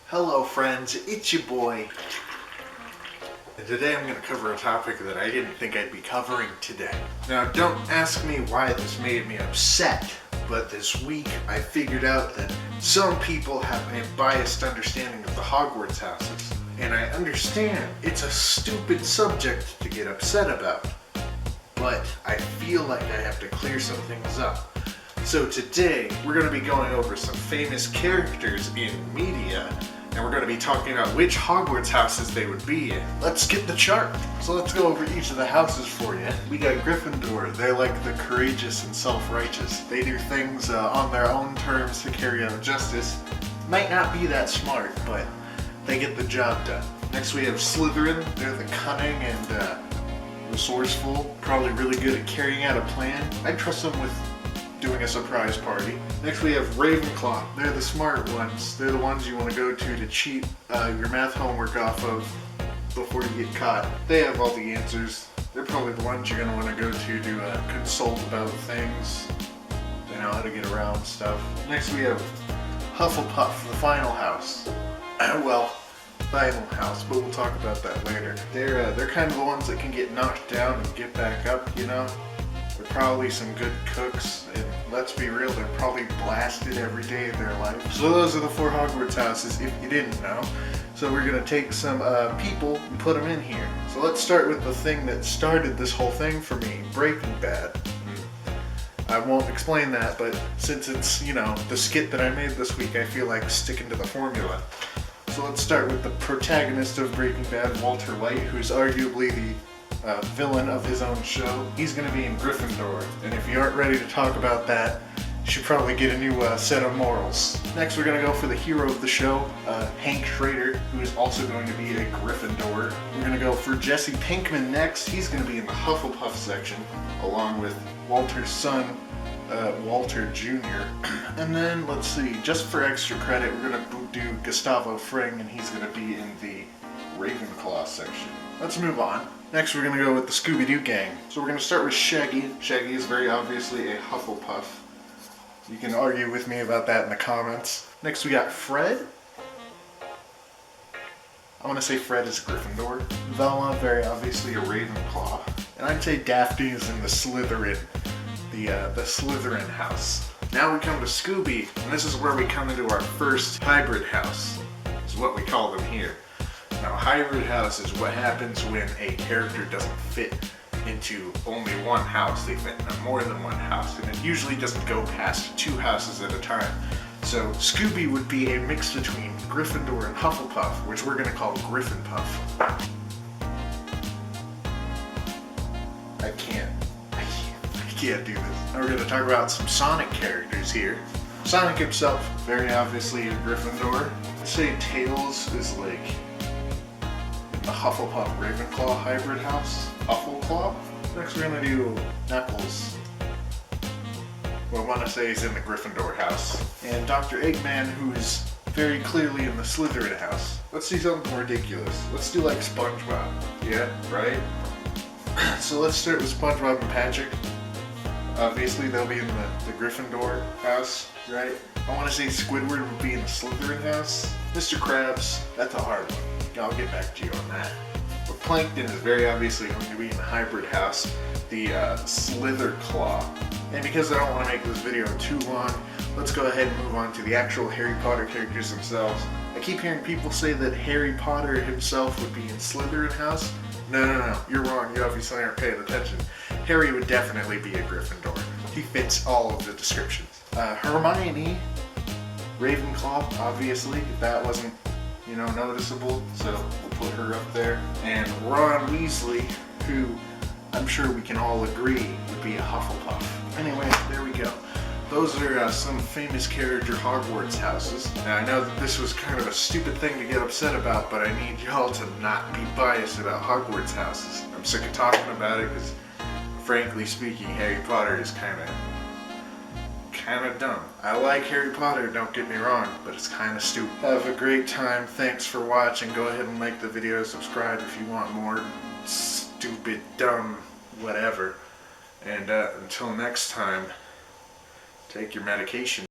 Hello friends, it's your boy. And today I'm going to cover a topic that I didn't think I'd be covering today. Now don't ask me why this made me upset, but this week I figured out that some people have a biased understanding of the Hogwarts Houses. And I understand it's a stupid subject to get upset about, but I feel like I have to clear some things up. So today we're going to be going over some famous characters in media, and we're going to be talking about which Hogwarts houses they would be in. Let's get the chart. So let's go over each of the houses for you. We got Gryffindor. They're like the courageous and self-righteous. They do things on their own terms to carry out justice. Might not be that smart, but they get the job done. Next we have Slytherin. They're the cunning and resourceful, probably really good at carrying out a plan. I'd trust them with doing a surprise party. Next we have Ravenclaw. They're the smart ones. They're the ones you want to go to cheat your math homework off of before you get caught. They have all the answers. They're probably the ones you're going to want to go to consult about things. They know how to get around stuff. Next we have Hufflepuff, the final house. Well, final house, but we'll talk about that later. They're kind of the ones that can get knocked down and get back up, you know? They're probably some good cooks, and let's be real, they're probably blasted every day of their life. So those are the 4 Hogwarts houses, if you didn't know. So we're going to take some people and put them in here. So let's start with the thing that started this whole thing for me, Breaking Bad. I won't explain that, but since it's, you know, the skit that I made this week, I feel like sticking to the formula. So let's start with the protagonist of Breaking Bad, Walter White, who's arguably the villain of his own show. He's going to be in Gryffindor, and if you aren't ready to talk about that, you should probably get a new set of morals. Next we're going to go for the hero of the show, Hank Schrader, who is also going to be a Gryffindor. We're going to go for Jesse Pinkman next. He's going to be in the Hufflepuff section, along with Walter's son, Walter Jr. And then, let's see, just for extra credit, we're going to do Gustavo Fring, and he's going to be in the Ravenclaw section. Let's move on. Next we're going to go with the Scooby-Doo gang. So we're going to start with Shaggy. Shaggy is very obviously a Hufflepuff. You can argue with me about that in the comments. Next we got Fred. I want to say Fred is a Gryffindor. Velma, very obviously a Ravenclaw. And I'd say Daphne is in the Slytherin. The Slytherin house. Now we come to Scooby, and this is where we come into our first hybrid house, is what we call them here. Now, hybrid house is what happens when a character doesn't fit into only one house. They fit into more than one house, and it usually doesn't go past 2 houses at a time. So Scooby would be a mix between Gryffindor and Hufflepuff, which we're going to call Griffinpuff. I can't do this. Now we're going to talk about some Sonic characters here. Sonic himself, very obviously a Gryffindor. I'd say Tails is like the Hufflepuff Ravenclaw hybrid house. Huffleclaw. Next we're going to do Knuckles. Well, I want to say he's in the Gryffindor house. And Dr. Eggman, who's very clearly in the Slytherin house. Let's do something ridiculous. Let's do like SpongeBob. Yeah, right? So let's start with SpongeBob and Patrick. Obviously they'll be in the Gryffindor house, right? I want to say Squidward would be in the Slytherin house. Mr. Krabs, that's a hard one. I'll get back to you on that. But Plankton is very obviously going to be in the hybrid house, the Slitherclaw. And because I don't want to make this video too long, let's go ahead and move on to the actual Harry Potter characters themselves. I keep hearing people say that Harry Potter himself would be in Slytherin house. No, you're wrong. You obviously aren't paying attention. Harry would definitely be a Gryffindor. He fits all of the descriptions. Hermione, Ravenclaw, obviously. That wasn't, noticeable, so we'll put her up there. And Ron Weasley, who I'm sure we can all agree would be a Hufflepuff. Anyway, there we go. Those are some famous character Hogwarts houses. Now I know that this was kind of a stupid thing to get upset about, but I need y'all to not be biased about Hogwarts houses. I'm sick of talking about it because, frankly speaking, Harry Potter is kind of dumb. I like Harry Potter, don't get me wrong, but it's kind of stupid. Have a great time. Thanks for watching. Go ahead and like the video, subscribe if you want more stupid, dumb, whatever. And until next time, take your medication.